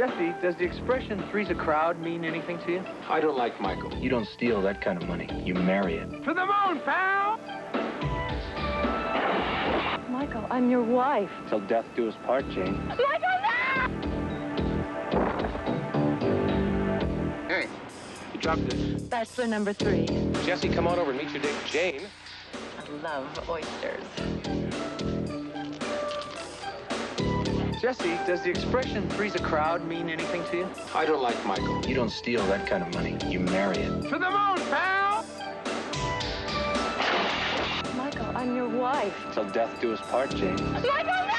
Jesse, does the expression three's a crowd mean anything to you? I don't like Michael. You don't steal that kind of money. You marry it. To the moon, pal! Michael, I'm your wife. Till death do us part, Jane. Michael, no! Hey, you dropped this. Bachelor number 3. Jesse, come on over and meet your date, Jane. I love oysters. Jesse, does the expression three's a crowd mean anything to you? I don't like Michael. You don't steal that kind of money. You marry it. To the moon, pal! Michael, I'm your wife. Till death do us part, Jane. Michael, no!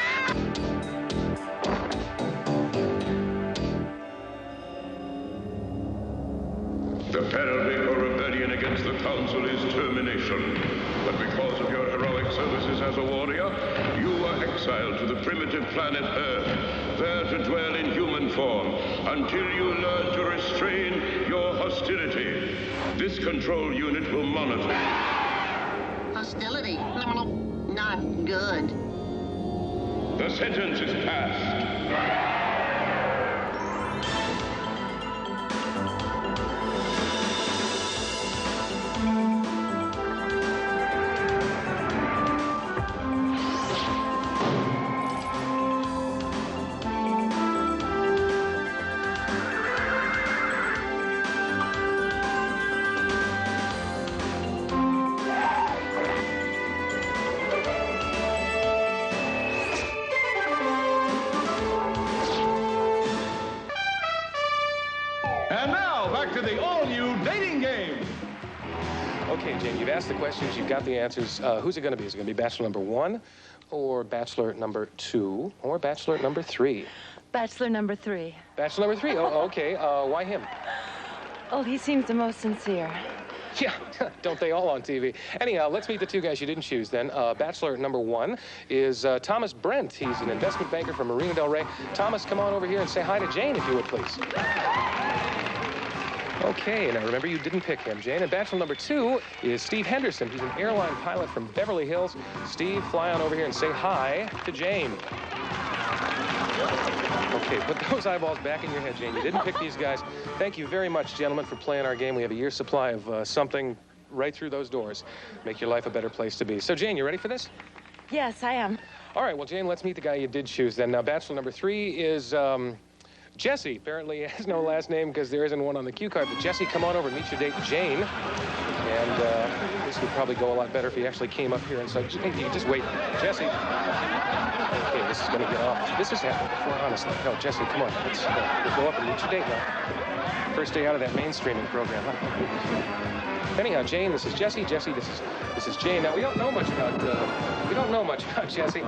The penalty for rebellion against the Council is termination. But because of your heroic services as a warrior, you were exiled to the primitive planet Earth, there to dwell in human form until you learn to restrain your hostility. This control unit will monitor. Hostility? No, not good. The sentence is passed. And now, back to the all-new dating game. Okay, Jane, you've asked the questions, you've got the answers. Who's it going to be? Is it going to be Bachelor number 1, or Bachelor number 2, or Bachelor number 3? Bachelor number 3. Bachelor number 3, oh, okay. Why him? Oh, he seems the most sincere. Yeah, don't they all on TV? Anyhow, let's meet the two guys you didn't choose then. Bachelor number 1 is Thomas Brent. He's an investment banker from Marina Del Rey. Thomas, come on over here and say hi to Jane, if you would, please. Okay, now remember, you didn't pick him, Jane. And Bachelor number 2 is Steve Henderson. He's an airline pilot from Beverly Hills. Steve, fly on over here and say hi to Jane. Okay, put those eyeballs back in your head, Jane. You didn't pick these guys. Thank you very much, gentlemen, for playing our game. We have a year's supply of something right through those doors. Make your life a better place to be. So, Jane, you ready for this? Yes, I am. All right, well, Jane, let's meet the guy you did choose then. Now, Bachelor number 3 is Jesse. Apparently, he has no last name because there isn't one on the cue card. But, Jesse, come on over and meet your date, Jane. And this would probably go a lot better if he actually came up here and said, hey, you just wait. Jesse. Okay, this is going to get off. This has happened before, honestly. No, Jesse, come on. Let's go up and meet your date now. First day out of that mainstreaming program, huh? Anyhow, Jane, this is Jesse. Jesse, this is Jane. Now, we don't know much about Jesse.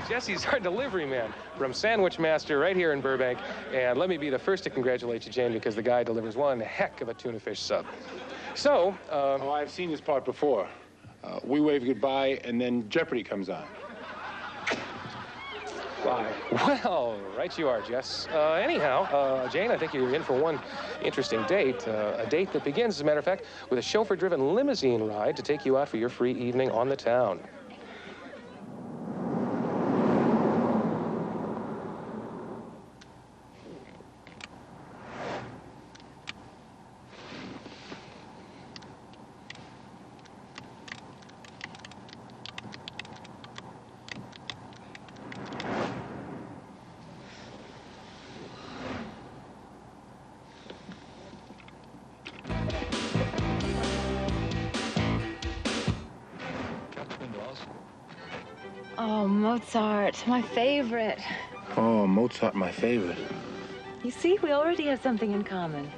Jesse's our delivery man from Sandwich Master right here in Burbank. And let me be the first to congratulate you, Jane, because the guy delivers one heck of a tuna fish sub. So, Oh, I've seen this part before. We wave goodbye, and then Jeopardy comes on. Bye. Well, right you are, Jess. Anyhow, Jane, I think you're in for one interesting date. A date that begins, as a matter of fact, with a chauffeur-driven limousine ride to take you out for your free evening on the town. Oh, Mozart, my favorite. Oh, Mozart, my favorite. You see, we already have something in common.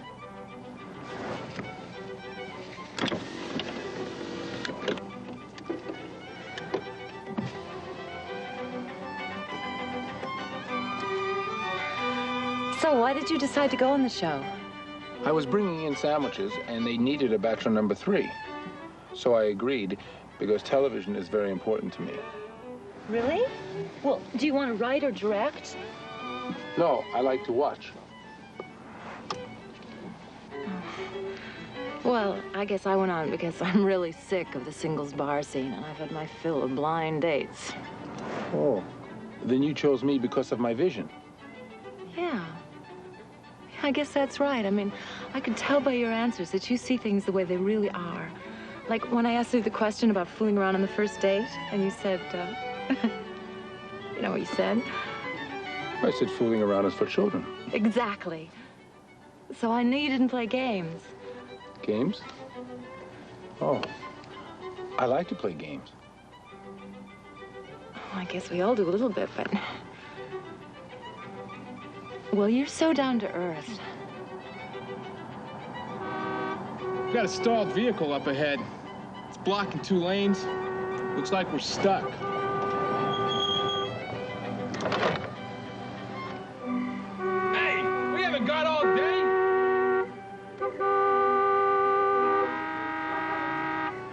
So, why did you decide to go on the show? I was bringing in sandwiches, and they needed a Bachelor number 3. So I agreed, because television is very important to me. Really? Well, do you want to write or direct? No, I like to watch. Well, I guess I went on because I'm really sick of the singles bar scene, and I've had my fill of blind dates. Oh, then you chose me because of my vision. Yeah. I guess that's right. I mean, I could tell by your answers that you see things the way they really are. Like when I asked you the question about fooling around on the first date, and you said, you know what you said? I said fooling around is for children. Exactly. So I knew you didn't play games. Games? Oh, I like to play games. I guess we all do a little bit, but... Well, you're so down to earth. We've got a stalled vehicle up ahead. It's blocking 2 lanes. Looks like we're stuck. Hey, we haven't got all day.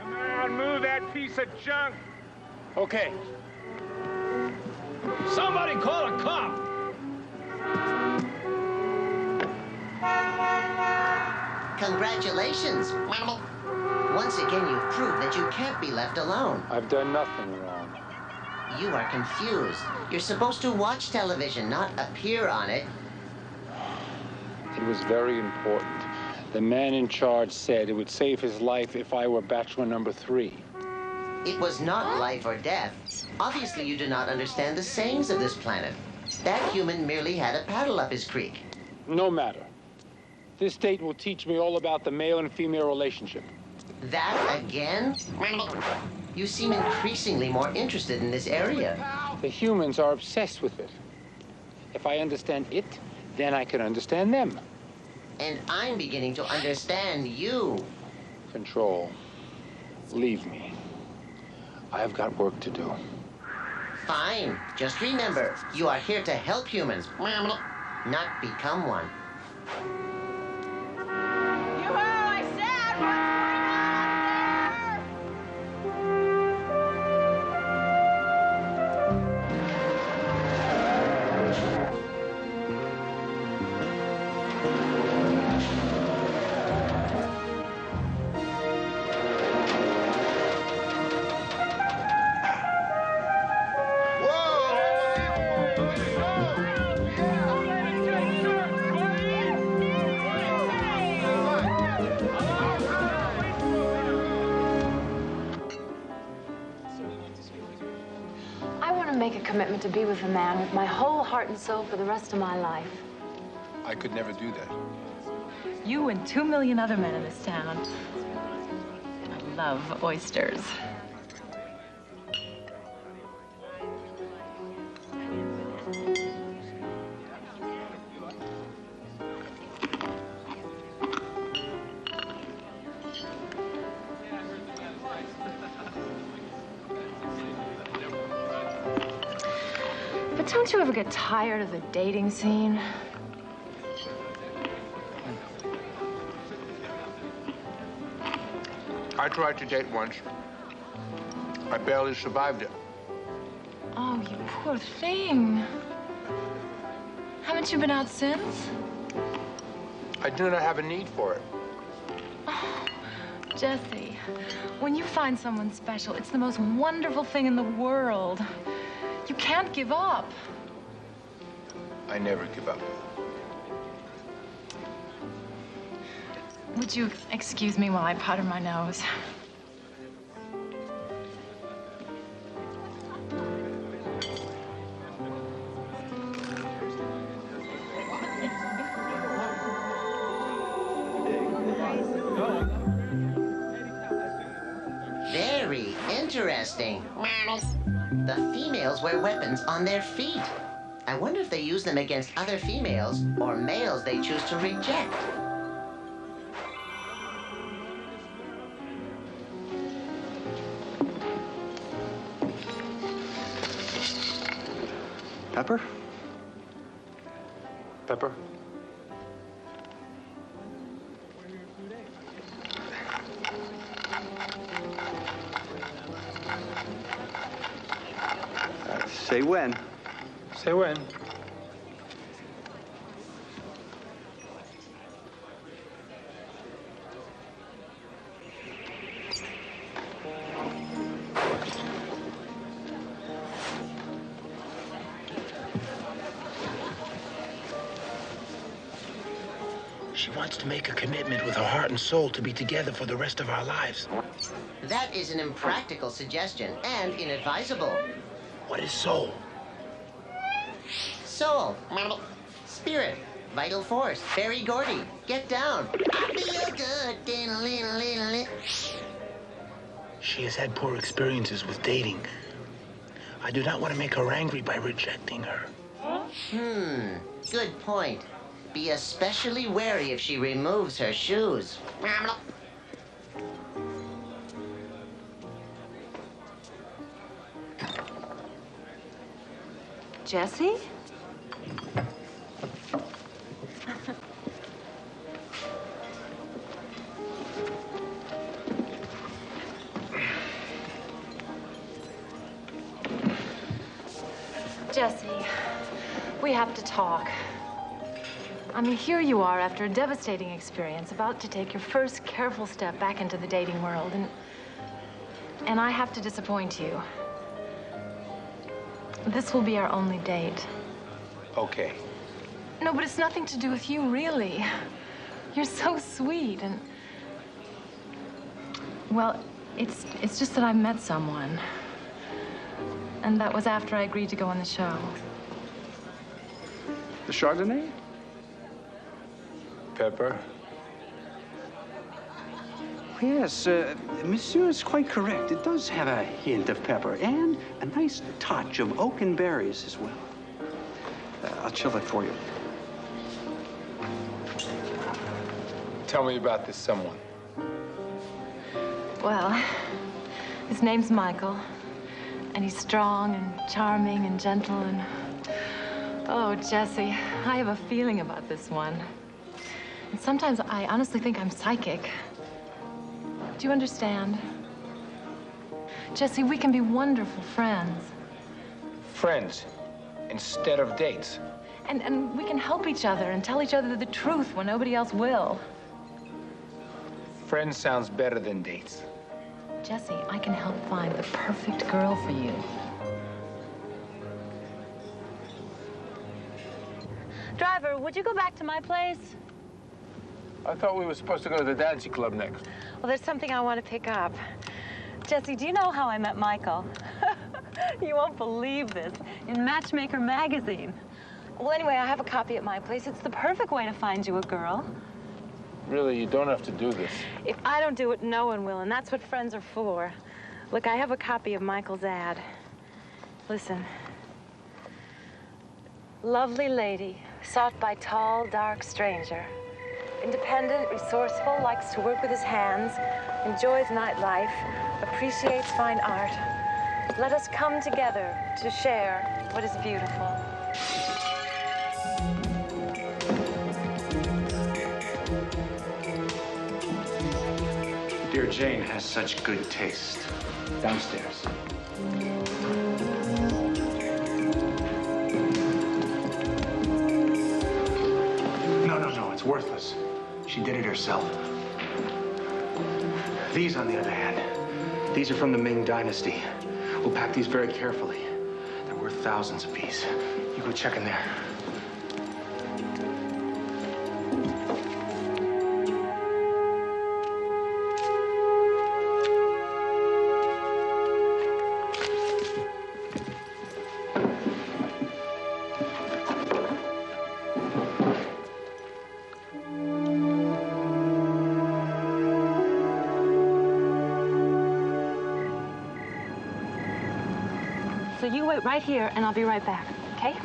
Come on, move that piece of junk. Okay. Somebody call a cop. Congratulations. Once again, you've proved that you can't be left alone. I've done nothing wrong. You are confused. You're supposed to watch television, not appear on it. It was very important. The man in charge said it would save his life if I were bachelor number 3. It was not life or death. Obviously, you do not understand the sayings of this planet. That human merely had a paddle up his creek. No matter. This date will teach me all about the male and female relationship. That again? You seem increasingly more interested in this area. The humans are obsessed with it. If I understand it, then I can understand them. And I'm beginning to understand you. Control. Leave me. I've got work to do. Fine. Just remember, you are here to help humans, not become one. Make a commitment to be with a man with my whole heart and soul for the rest of my life. I could never do that. You and 2 million other men in this town. I love oysters. But don't you ever get tired of the dating scene? I tried to date once. I barely survived it. Oh, you poor thing. Haven't you been out since? I do not have a need for it. Oh, Jesse, when you find someone special, it's the most wonderful thing in the world. You can't give up. I never give up. Would you excuse me while I powder my nose? Very interesting. The females wear weapons on their feet. I wonder if they use them against other females or males they choose to reject. Pepper? Pepper? Say when. Say when. She wants to make a commitment with her heart and soul to be together for the rest of our lives. That is an impractical suggestion and inadvisable. What is soul? Soul. Spirit. Vital force. Barry Gordy. Get down. I feel good. She has had poor experiences with dating. I do not want to make her angry by rejecting her. Good point. Be especially wary if she removes her shoes. Jesse? Jesse, we have to talk. I mean, here you are after a devastating experience, about to take your first careful step back into the dating world, and I have to disappoint you. This will be our only date. Okay. No, but it's nothing to do with you, really. You're so sweet, and... Well, it's just that I met someone. And that was after I agreed to go on the show. The Chardonnay? Pepper? Yes, Monsieur is quite correct. It does have a hint of pepper and a nice touch of oak and berries as well. I'll chill it for you. Tell me about this someone. Well, his name's Michael. And he's strong and charming and gentle and... Oh, Jesse, I have a feeling about this one. And sometimes I honestly think I'm psychic. Do you understand? Jesse, we can be wonderful friends. Friends, instead of dates. And we can help each other and tell each other the truth when nobody else will. Friends sounds better than dates. Jesse, I can help find the perfect girl for you. Driver, would you go back to my place? I thought we were supposed to go to the dancing club next. Well, there's something I want to pick up. Jesse, do you know how I met Michael? You won't believe this. In Matchmaker magazine. Well, anyway, I have a copy at my place. It's the perfect way to find you a girl. Really, you don't have to do this. If I don't do it, no one will, and that's what friends are for. Look, I have a copy of Michael's ad. Listen. Lovely lady, sought by tall, dark stranger. Independent, resourceful, likes to work with his hands, enjoys nightlife, appreciates fine art. Let us come together to share what is beautiful. Dear Jane has such good taste. Downstairs. No, it's worthless. She did it herself. These, on the other hand, these are from the Ming Dynasty. We'll pack these very carefully. They're worth thousands apiece. You go check in there. So you wait right here, and I'll be right back, okay?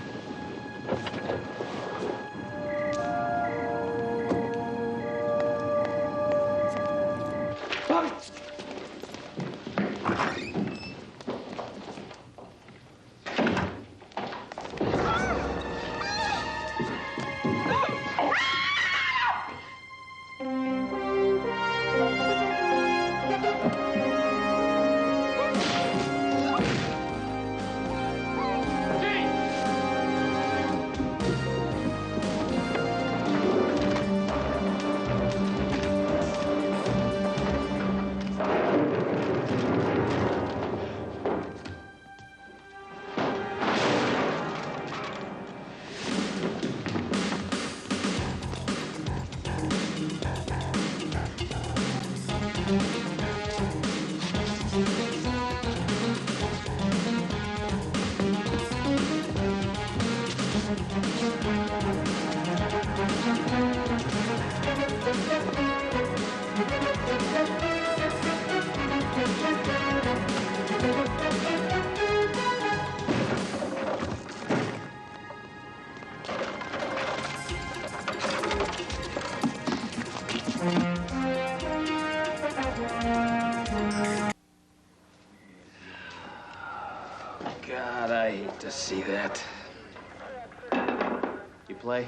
You play?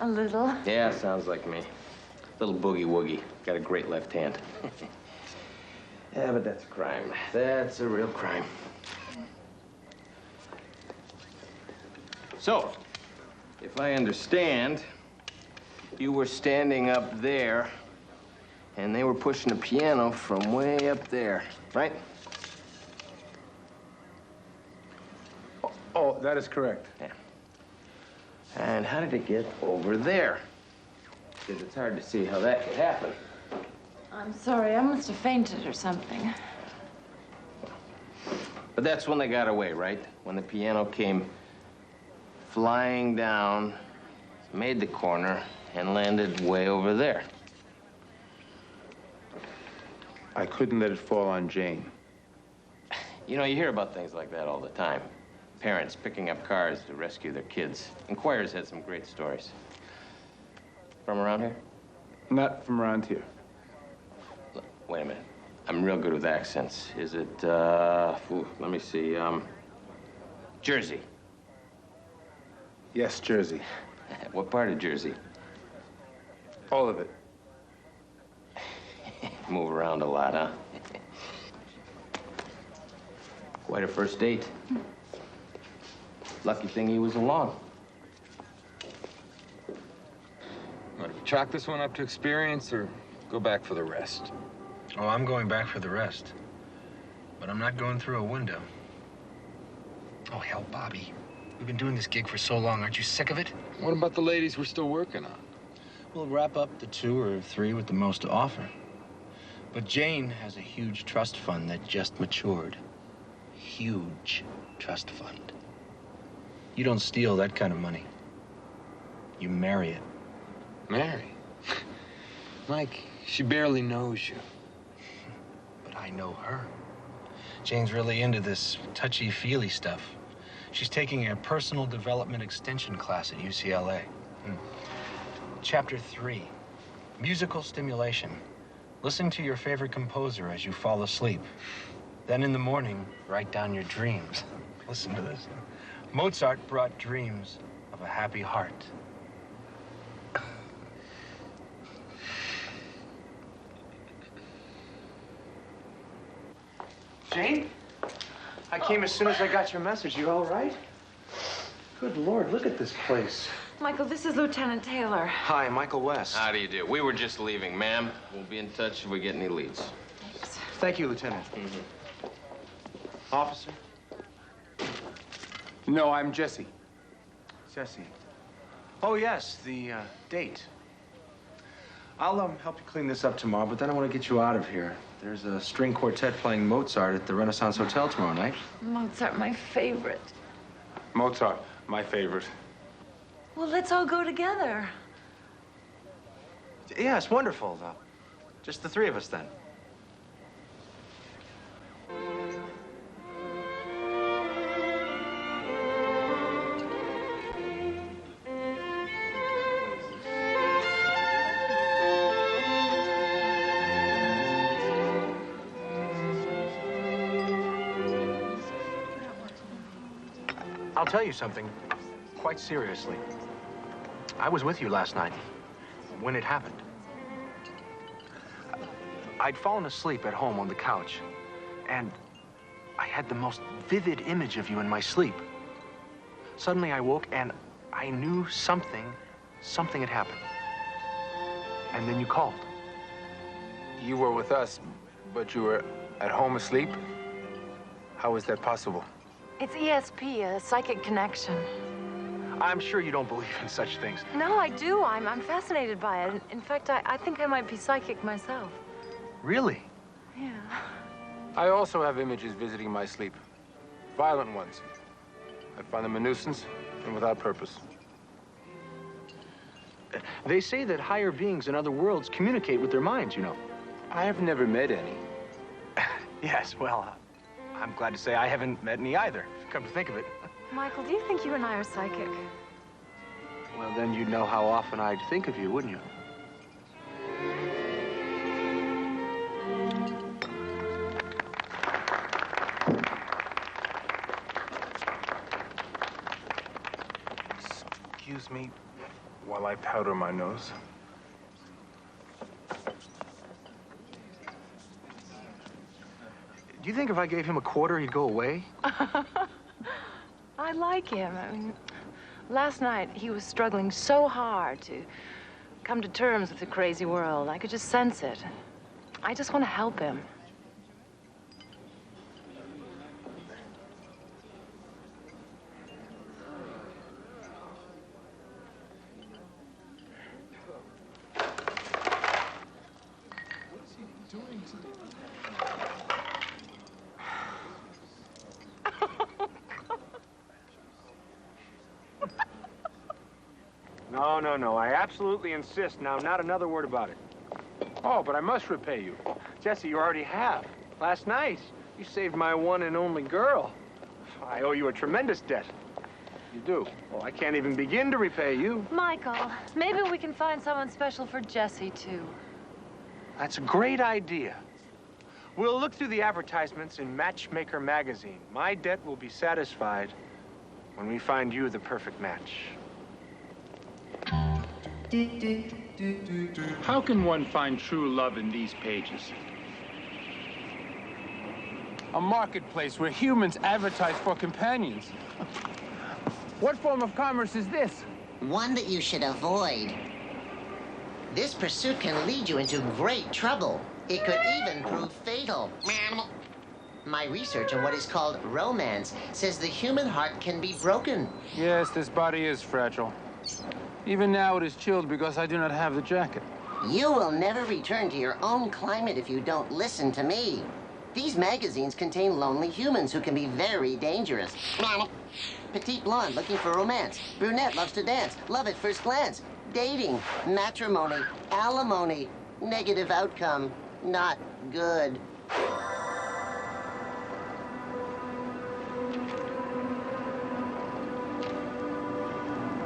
A little. Yeah, sounds like me. Little boogie-woogie. Got a great left hand. Yeah, but that's a crime. That's a real crime. So, if I understand, you were standing up there, and they were pushing a piano from way up there, right? Oh, that is correct. Yeah. And how did it get over there? Because it's hard to see how that could happen. I'm sorry, I must have fainted or something. But that's when they got away, right? When the piano came flying down, made the corner, and landed way over there. I couldn't let it fall on Jane. You know, you hear about things like that all the time. Parents picking up cars to rescue their kids. Enquirer's had some great stories. From around here? Not from around here. Look, wait a minute. I'm real good with accents. Is it, let me see, Jersey? Yes, Jersey. What part of Jersey? All of it. Move around a lot, huh? Quite a first date. Lucky thing he was along. Want to chalk this one up to experience or go back for the rest? Oh, I'm going back for the rest. But I'm not going through a window. Oh, hell, Bobby. We've been doing this gig for so long. Aren't you sick of it? What about the ladies we're still working on? We'll wrap up the 2 or 3 with the most to offer. But Jane has a huge trust fund that just matured. Huge trust fund. You don't steal that kind of money. You marry it. Mary? Mike, she barely knows you. But I know her. Jane's really into this touchy-feely stuff. She's taking a personal development extension class at UCLA. Chapter 3, musical stimulation. Listen to your favorite composer as you fall asleep. Then in the morning, write down your dreams. Listen to this. Mozart brought dreams of a happy heart. Jane? I came as soon as I got your message. You all right? Good Lord, look at this place. Michael, this is Lieutenant Taylor. Hi, Michael West. How do you do? We were just leaving, ma'am. We'll be in touch if we get any leads. Thanks. Thank you, Lieutenant. Officer? No, I'm Jesse. Jesse. Oh, yes, the date. I'll help you clean this up tomorrow, but then I want to get you out of here. There's a string quartet playing Mozart at the Renaissance Hotel tomorrow night. Mozart, my favorite. Mozart, my favorite. Well, let's all go together. Yeah, it's wonderful. Just the 3 of us, then. I'll tell you something, quite seriously. I was with you last night, when it happened. I'd fallen asleep at home on the couch, and I had the most vivid image of you in my sleep. Suddenly I woke, and I knew something had happened. And then you called. You were with us, but you were at home asleep? How was that possible? It's ESP, a psychic connection. I'm sure you don't believe in such things. No, I do. I'm fascinated by it. In fact, I think I might be psychic myself. Really? Yeah. I also have images visiting my sleep. Violent ones. I find them a nuisance and without purpose. They say that higher beings in other worlds communicate with their minds, you know. I have never met any. Yes, well, I'm glad to say I haven't met any either, come to think of it. Michael, do you think you and I are psychic? Well, then you'd know how often I'd think of you, wouldn't you? Excuse me, while I powder my nose. Do you think if I gave him a quarter, he'd go away? I like him. I mean, last night he was struggling so hard to come to terms with the crazy world. I could just sense it. I just want to help him. No. I absolutely insist. Now, not another word about it. Oh, but I must repay you. Jesse, you already have. Last night, you saved my one and only girl. I owe you a tremendous debt. You do? Well, I can't even begin to repay you. Michael, maybe we can find someone special for Jesse, too. That's a great idea. We'll look through the advertisements in Matchmaker magazine. My debt will be satisfied when we find you the perfect match. How can one find true love in these pages? A marketplace where humans advertise for companions. What form of commerce is this? One that you should avoid. This pursuit can lead you into great trouble. It could even prove fatal. My research on what is called romance says the human heart can be broken. Yes, this body is fragile. Even now it is chilled because I do not have the jacket. You will never return to your own climate if you don't listen to me. These magazines contain lonely humans who can be very dangerous. Petite blonde looking for romance. Brunette loves to dance. Love at first glance. Dating. Matrimony. Alimony. Negative outcome. Not good.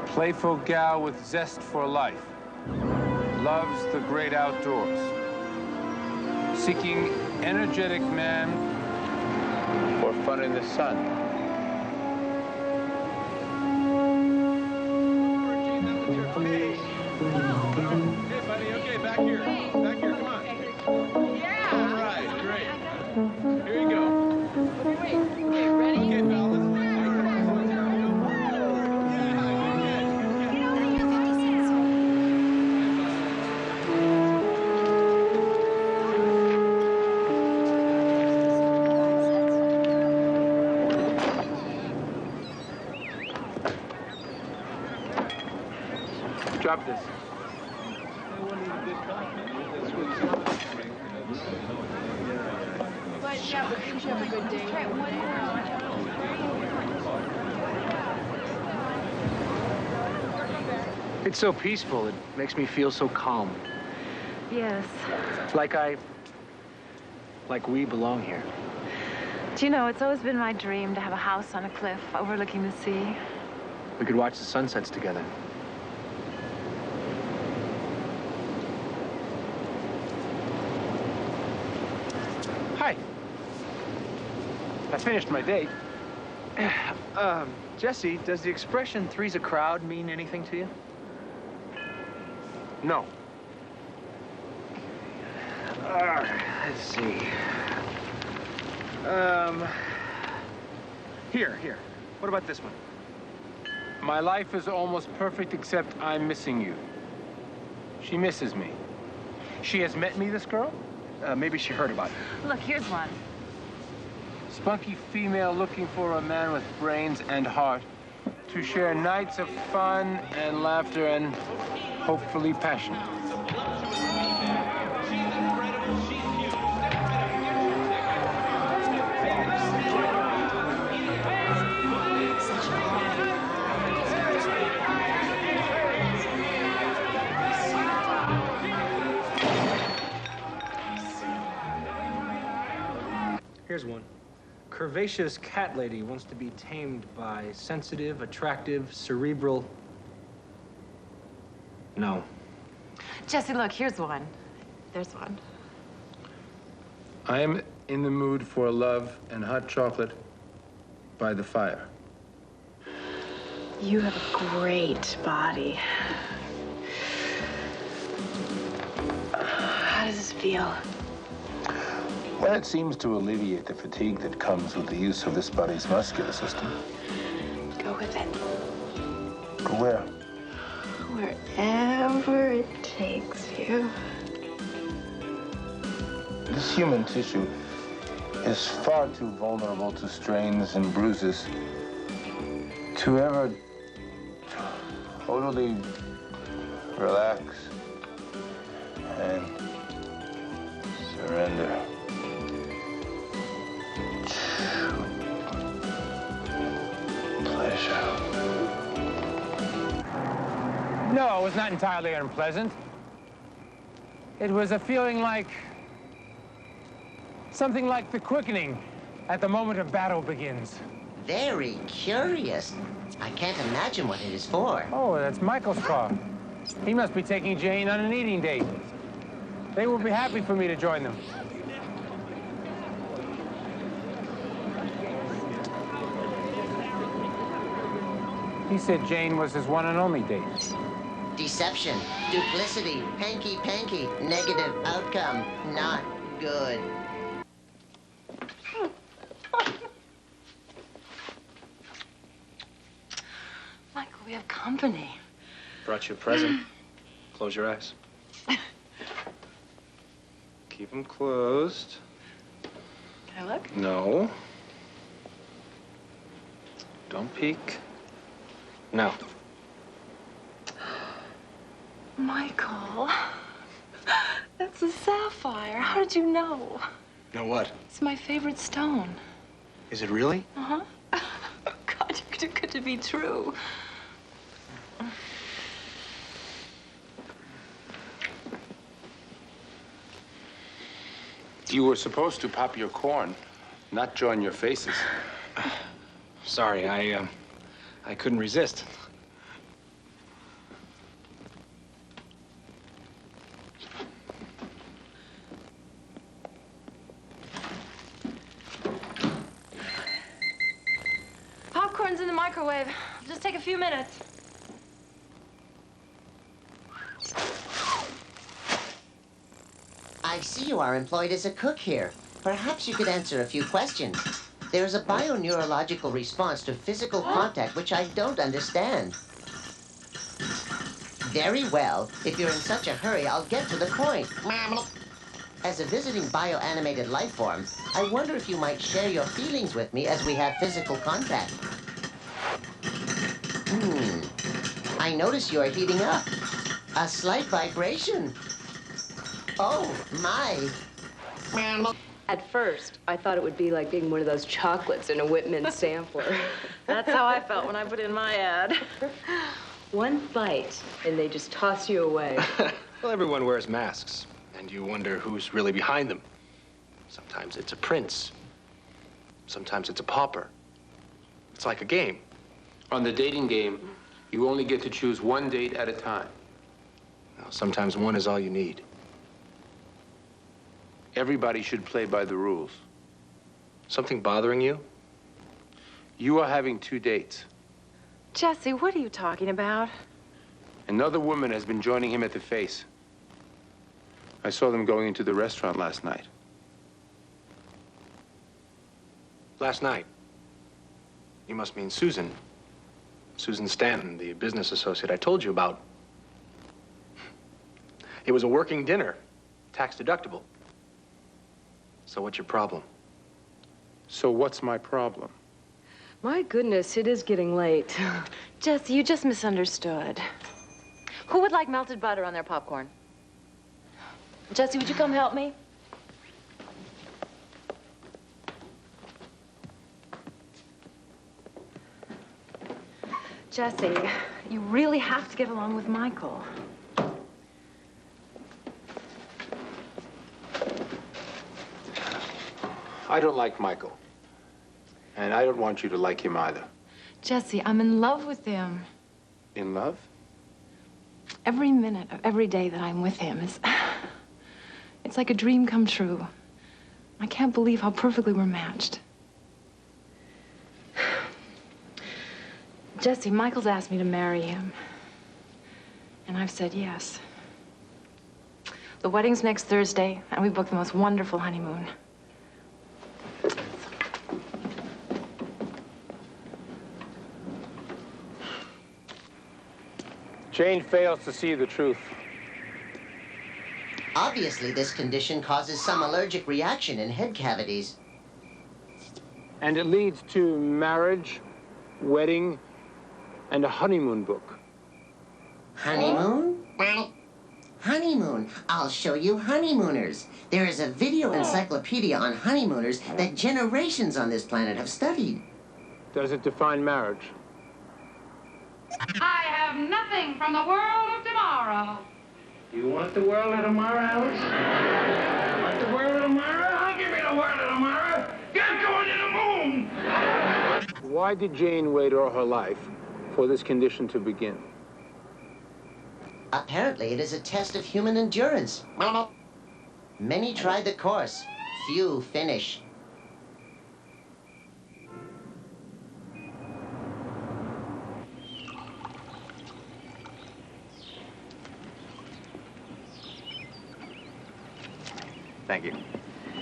Playful gal with zest for life. Loves the great outdoors. Seeking energetic man for fun in the sun. Hey, buddy, okay, back here. Back here, come on. Yeah. All right, great. Here you go. Okay, ready? Okay, pal, let's... Drop this. But yeah, but didn't you have a good day? It's so peaceful. It makes me feel so calm. Yes. Like we belong here. Do you know, it's always been my dream to have a house on a cliff overlooking the sea. We could watch the sunsets together. Hi. I finished my date. Jesse, does the expression "three's a crowd" mean anything to you? No. Let's see. Here. What about this one? My life is almost perfect except I'm missing you. She misses me. She has met me, this girl? Maybe she heard about it. Look, here's one. Spunky female looking for a man with brains and heart to share nights of fun and laughter and hopefully passion. Here's one. Curvaceous cat lady wants to be tamed by sensitive, attractive, cerebral... No. Jesse, look, here's one. There's one. I am in the mood for love and hot chocolate by the fire. You have a great body. feel? Well, it seems to alleviate the fatigue that comes with the use of this body's muscular system. Go with it. Go where? Wherever it takes you. This human tissue is far too vulnerable to strains and bruises to ever totally relax and surrender. Pleasure. No, it was not entirely unpleasant. It was a feeling like something like the quickening at the moment of battle begins. Very curious. I can't imagine what it is for. Oh, that's Michael's car. He must be taking Jane on an eating date. They will be happy for me to join them. He said Jane was his one and only date. Deception, duplicity, hanky-panky, negative outcome, not good. Michael, we have company. Brought you a present. Close your eyes. Keep them closed. Can I look? No. Don't peek. No. Michael, that's a sapphire. How did you know? Know what? It's my favorite stone. Is it really? Uh-huh. God, too good to be true. You were supposed to pop your corn, not join your faces. Sorry, I couldn't resist. Popcorn's in the microwave. It'll just take a few minutes. I see you are employed as a cook here. Perhaps you could answer a few questions. There's a bioneurological response to physical contact which I don't understand. Very well. If you're in such a hurry, I'll get to the point. As a visiting bioanimated life form, I wonder if you might share your feelings with me as we have physical contact. I notice you are heating up. A slight vibration. Oh, my. At first, I thought it would be like being one of those chocolates in a Whitman sampler. That's how I felt when I put in my ad. One bite, and they just toss you away. Well, everyone wears masks, and you wonder who's really behind them. Sometimes it's a prince. Sometimes it's a pauper. It's like a game. On the dating game, you only get to choose one date at a time. Well, sometimes one is all you need. Everybody should play by the rules. Something bothering you? You are having 2 dates. Jesse, what are you talking about? Another woman has been joining him at the Face. I saw them going into the restaurant last night. Last night? You must mean Susan. Susan Stanton, the business associate I told you about. It was a working dinner, tax deductible. So what's your problem? So what's my problem? My goodness, it is getting late. Jesse, you just misunderstood. Who would like melted butter on their popcorn? Jesse, would you come help me? Jesse, you really have to get along with Michael. I don't like Michael. And I don't want you to like him either. Jesse, I'm in love with him. In love? Every minute of every day that I'm with him is... It's like a dream come true. I can't believe how perfectly we're matched. Jesse, Michael's asked me to marry him. And I've said yes. The wedding's next Thursday, and we booked the most wonderful honeymoon. Jane fails to see the truth. Obviously, this condition causes some allergic reaction in head cavities. And it leads to marriage, wedding, and a honeymoon book. Honeymoon? Honeymoon. I'll show you honeymooners. There is a video encyclopedia on honeymooners that generations on this planet have studied. Does it define marriage? I have nothing from the world of tomorrow. You want the world of tomorrow, Alice? You want the world of tomorrow? I'll give you the world of tomorrow. Get going to the moon! Why did Jane wait all her life for this condition to begin? Apparently, it is a test of human endurance. Many tried the course. Few finish. Thank you.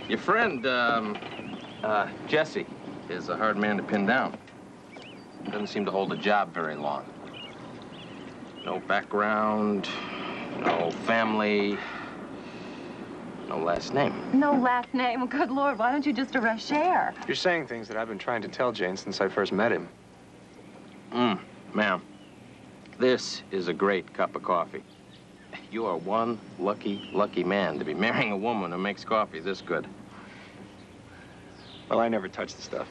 Your friend, Jesse, is a hard man to pin down. Doesn't seem to hold a job very long. No background, no family, no last name. No last name. Good Lord, why don't you just arrest Cher? You're saying things that I've been trying to tell Jane since I first met him. Ma'am, this is a great cup of coffee. You are one lucky, lucky man to be marrying a woman who makes coffee this good. Well, I never touched the stuff.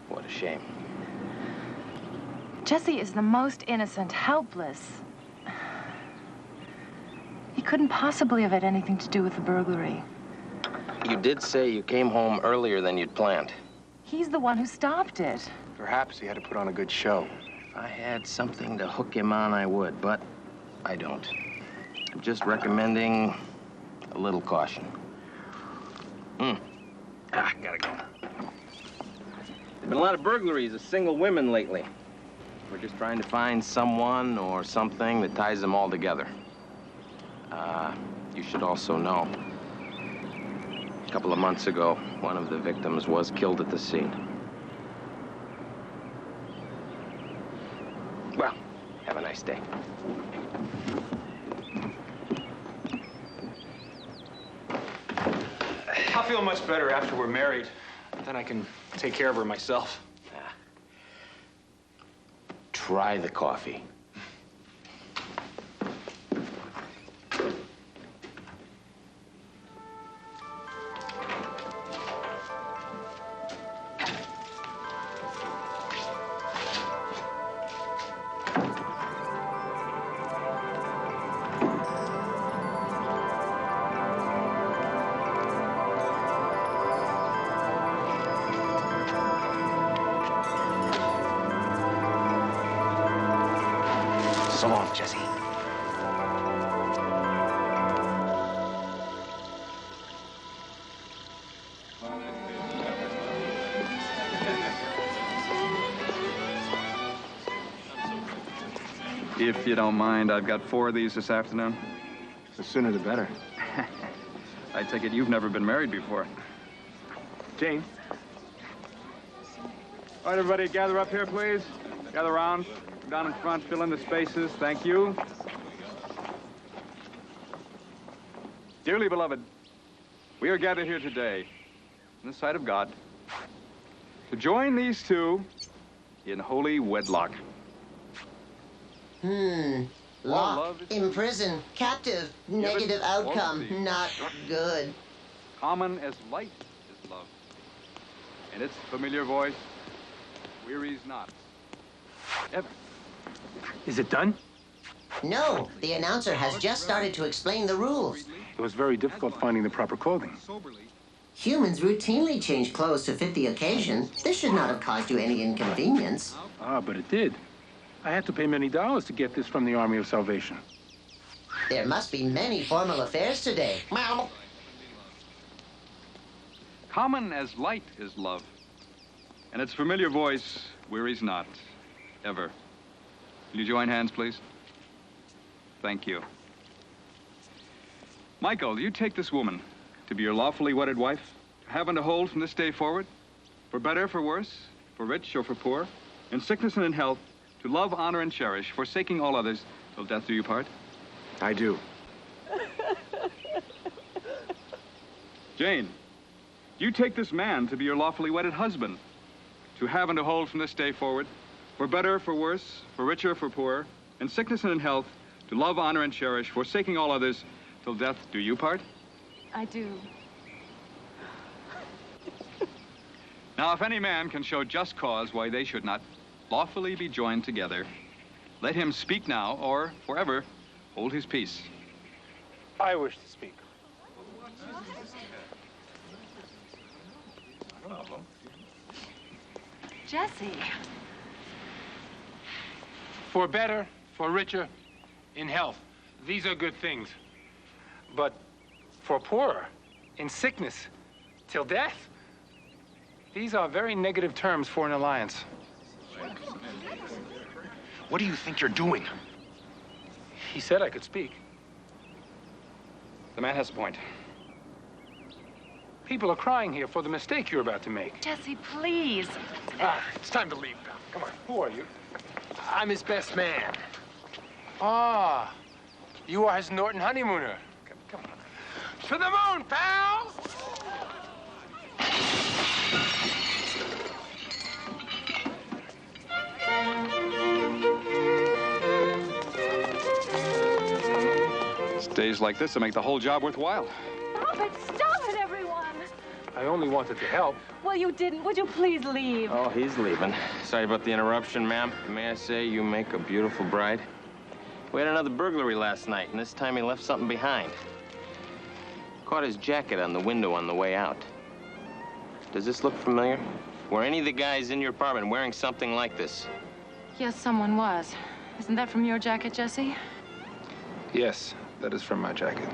What a shame. Jesse is the most innocent, helpless. He couldn't possibly have had anything to do with the burglary. You did say you came home earlier than you'd planned. He's the one who stopped it. Perhaps he had to put on a good show. If I had something to hook him on, I would, but I don't. I'm just recommending a little caution. Gotta go. There's been a lot of burglaries of single women lately. We're just trying to find someone or something that ties them all together. You should also know, a couple of months ago, one of the victims was killed at the scene. Well, have a nice day. I'll feel much better after we're married. Then I can take care of her myself. Try the coffee. So long, Jesse. If you don't mind, I've got 4 of these this afternoon. The sooner the better. I take it you've never been married before. Jane? All right, everybody, gather up here, please. Gather around. Down in front, fill in the spaces. Thank you. Dearly beloved, we are gathered here today in the sight of God to join these two in holy wedlock. Lock, imprison, captive, negative outcome, not good. Common as light is love, and its familiar voice wearies not, ever. Is it done? No, the announcer has just started to explain the rules. It was very difficult finding the proper clothing. Humans routinely change clothes to fit the occasion. This should not have caused you any inconvenience. Ah, but it did. I had to pay many dollars to get this from the Army of Salvation. There must be many formal affairs today. Common as light is love, and its familiar voice wearies not, ever. Will you join hands, please? Thank you. Michael, you take this woman to be your lawfully wedded wife, to have and to hold from this day forward, for better, for worse, for rich or for poor, in sickness and in health, to love, honor, and cherish, forsaking all others, till death do you part? I do. Jane, you take this man to be your lawfully wedded husband, to have and to hold from this day forward, for better, for worse, for richer, for poor, in sickness and in health, to love, honor, and cherish, forsaking all others, till death do you part? I do. Now, if any man can show just cause why they should not lawfully be joined together, let him speak now, or forever hold his peace. I wish to speak. Jesse. For better, for richer, in health. These are good things. But for poorer, in sickness, till death, these are very negative terms for an alliance. What do you think you're doing? He said I could speak. The man has a point. People are crying here for the mistake you're about to make. Jesse, please. It's time to leave now. Come on. Who are you? I'm his best man. Ah, you are his Norton honeymooner. Come on. To the moon, pal! It's days like this that make the whole job worthwhile. Stop it! Stop it, everyone! I only wanted to help. Well, you didn't. Would you please leave? Oh, he's leaving. Sorry about the interruption, ma'am. May I say you make a beautiful bride? We had another burglary last night, and this time he left something behind. Caught his jacket on the window on the way out. Does this look familiar? Were any of the guys in your apartment wearing something like this? Yes, someone was. Isn't that from your jacket, Jesse? Yes, that is from my jacket.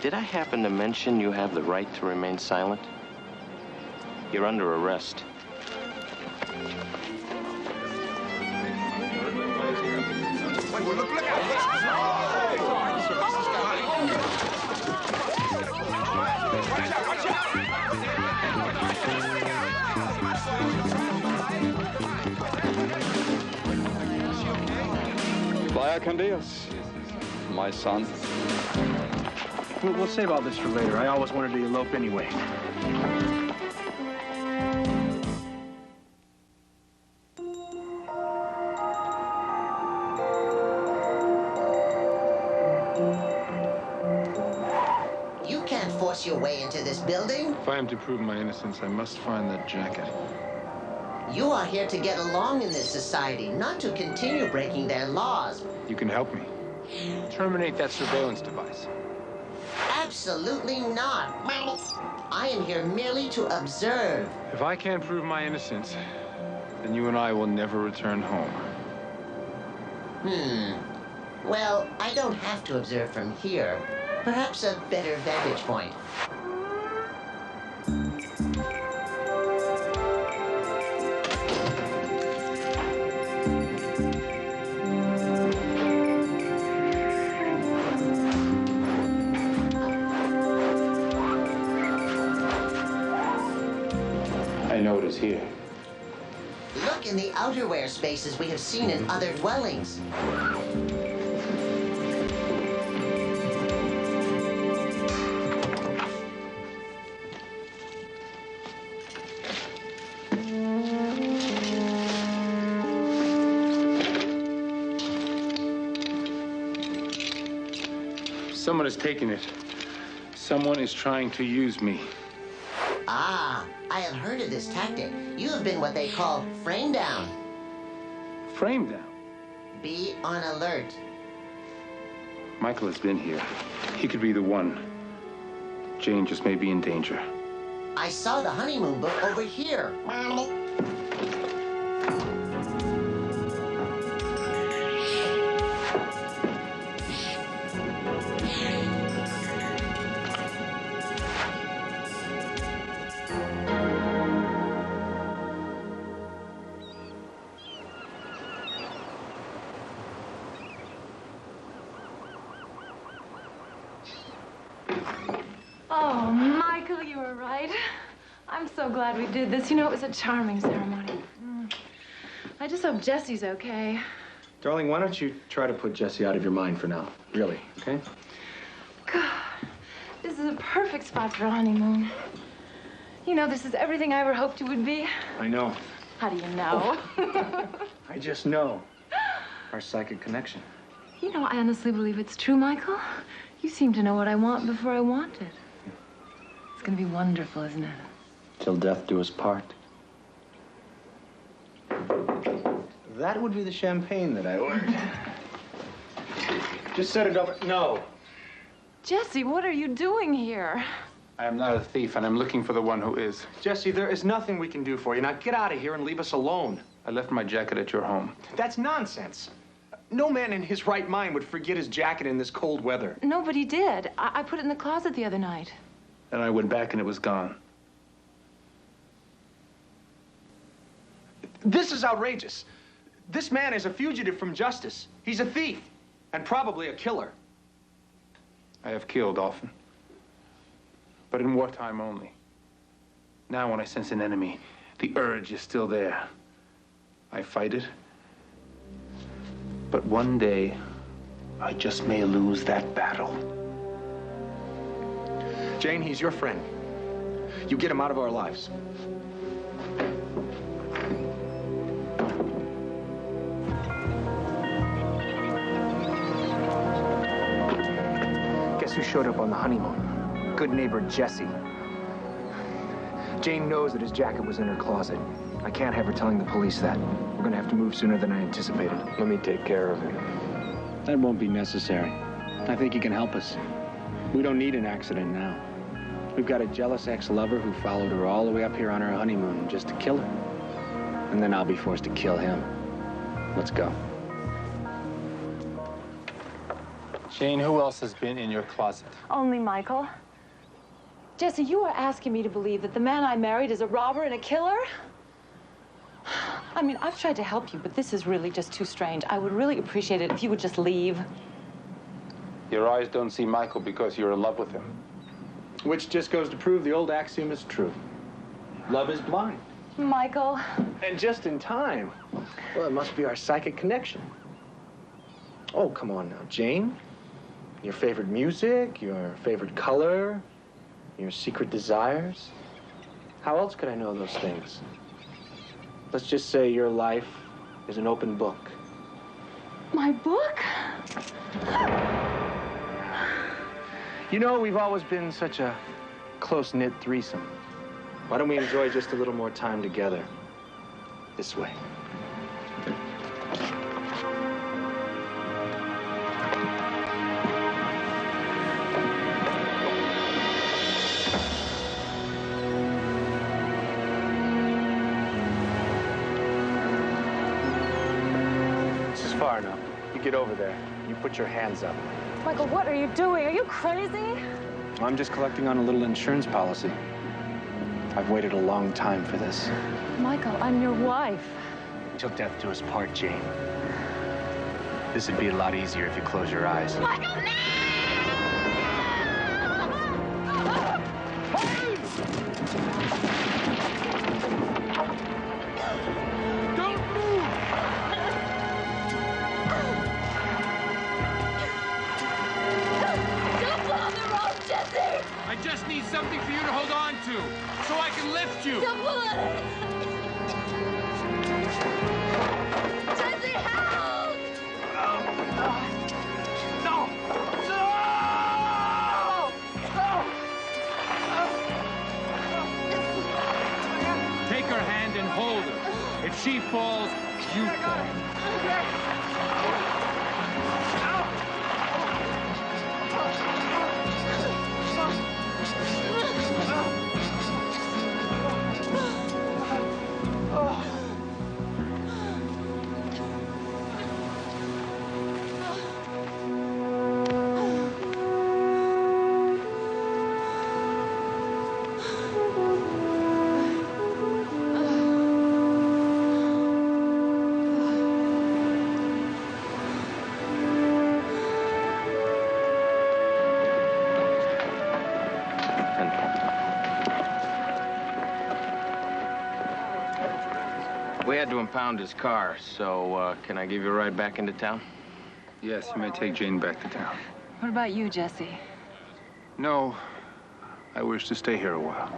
Did I happen to mention you have the right to remain silent? You're under arrest. Vaya con Dios, my son. We'll save all this for later. I always wanted to elope anyway. You can't force your way into this building. If I am to prove my innocence, I must find that jacket. You are here to get along in this society, not to continue breaking their laws. You can help me. Terminate that surveillance device. Absolutely not. I am here merely to observe. If I can't prove my innocence, then you and I will never return home. Well, I don't have to observe from here. Perhaps a better vantage point. I know it is here. Look in the outerwear spaces we have seen in other dwellings. Someone has taken it. Someone is trying to use me. Ah, I have heard of this tactic. You have been what they call frame down. Frame down? Be on alert. Michael has been here. He could be the one. Jane just may be in danger. I saw the honeymoon book over here. Oh, Michael, you were right. I'm so glad we did this. You know, it was a charming ceremony. I just hope Jesse's okay. Darling, why don't you try to put Jesse out of your mind for now? Really, okay? God, this is a perfect spot for a honeymoon. You know, this is everything I ever hoped it would be. I know. How do you know? I just know. Our psychic connection. You know, I honestly believe it's true, Michael. You seem to know what I want before I want it. It's gonna be wonderful, isn't it? Till death do us part. That would be the champagne that I ordered. Just set it over. No. Jesse, what are you doing here? I am not a thief, and I'm looking for the one who is. Jesse, there is nothing we can do for you. Now get out of here and leave us alone. I left my jacket at your home. That's nonsense. No man in his right mind would forget his jacket in this cold weather. Nobody did. I put it in the closet the other night. And I went back and it was gone. This is outrageous. This man is a fugitive from justice. He's a thief and probably a killer. I have killed often, but in wartime only. Now when I sense an enemy, the urge is still there. I fight it, but one day I just may lose that battle. Jane, he's your friend. You get him out of our lives. Guess who showed up on the honeymoon? Good neighbor Jesse. Jane knows that his jacket was in her closet. I can't have her telling the police that. We're gonna have to move sooner than I anticipated. Let me take care of it. That won't be necessary. I think he can help us. We don't need an accident now. We've got a jealous ex-lover who followed her all the way up here on her honeymoon just to kill her. And then I'll be forced to kill him. Let's go. Jane, who else has been in your closet? Only Michael. Jesse, you are asking me to believe that the man I married is a robber and a killer? I mean, I've tried to help you, but this is really just too strange. I would really appreciate it if you would just leave. Your eyes don't see Michael because you're in love with him. Which just goes to prove the old axiom is true. Love is blind. Michael. And just in time. Well, it must be our psychic connection. Oh, come on now, Jane. Your favorite music, your favorite color, your secret desires. How else could I know those things? Let's just say your life is an open book. My book? You know, we've always been such a close-knit threesome. Why don't we enjoy just a little more time together? This way. This is far enough. You get over there. You put your hands up. Michael, what are you doing? Are you crazy? I'm just collecting on a little insurance policy. I've waited a long time for this. Michael, I'm your wife. Till death do us part, Jane. This would be a lot easier if you close your eyes. Michael, no! Don't move! Don't pull on the rope, Jesse! I just need something for you to hold on to, so I can lift you. Don't pull on it! Jesse, help! No! Take her hand and hold her. If she falls, you fall. to impound his car, so can I give you a ride back into town? Yes, you may take Jane back to town. What about you, Jesse? No, I wish to stay here a while.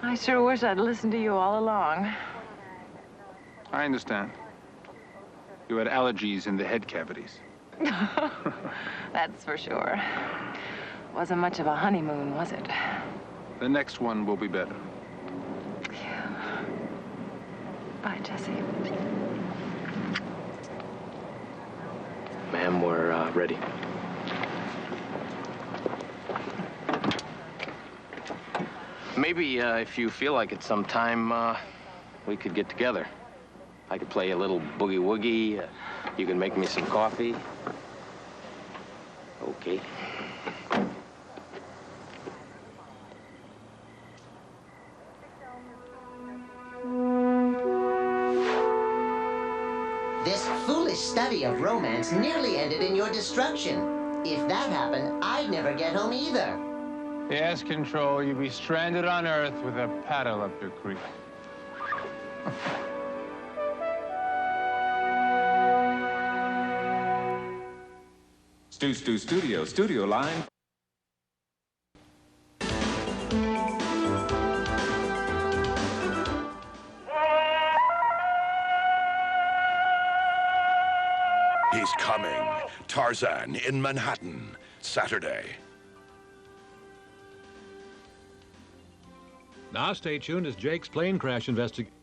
I sure wish I'd listened to you all along. I understand. You had allergies in the head cavities. That's for sure. Wasn't much of a honeymoon, was it? The next one will be better. Bye, Jesse. Ma'am, we're ready. Maybe if you feel like it sometime, we could get together. I could play a little boogie-woogie. You can make me some coffee. Okay. This foolish study of romance nearly ended in your destruction. If that happened, I'd never get home either. Yes, Control, you'd be stranded on Earth with a paddle up your creek. Studio line. He's coming. Tarzan in Manhattan, Saturday. Now stay tuned as Jake's plane crash investigation.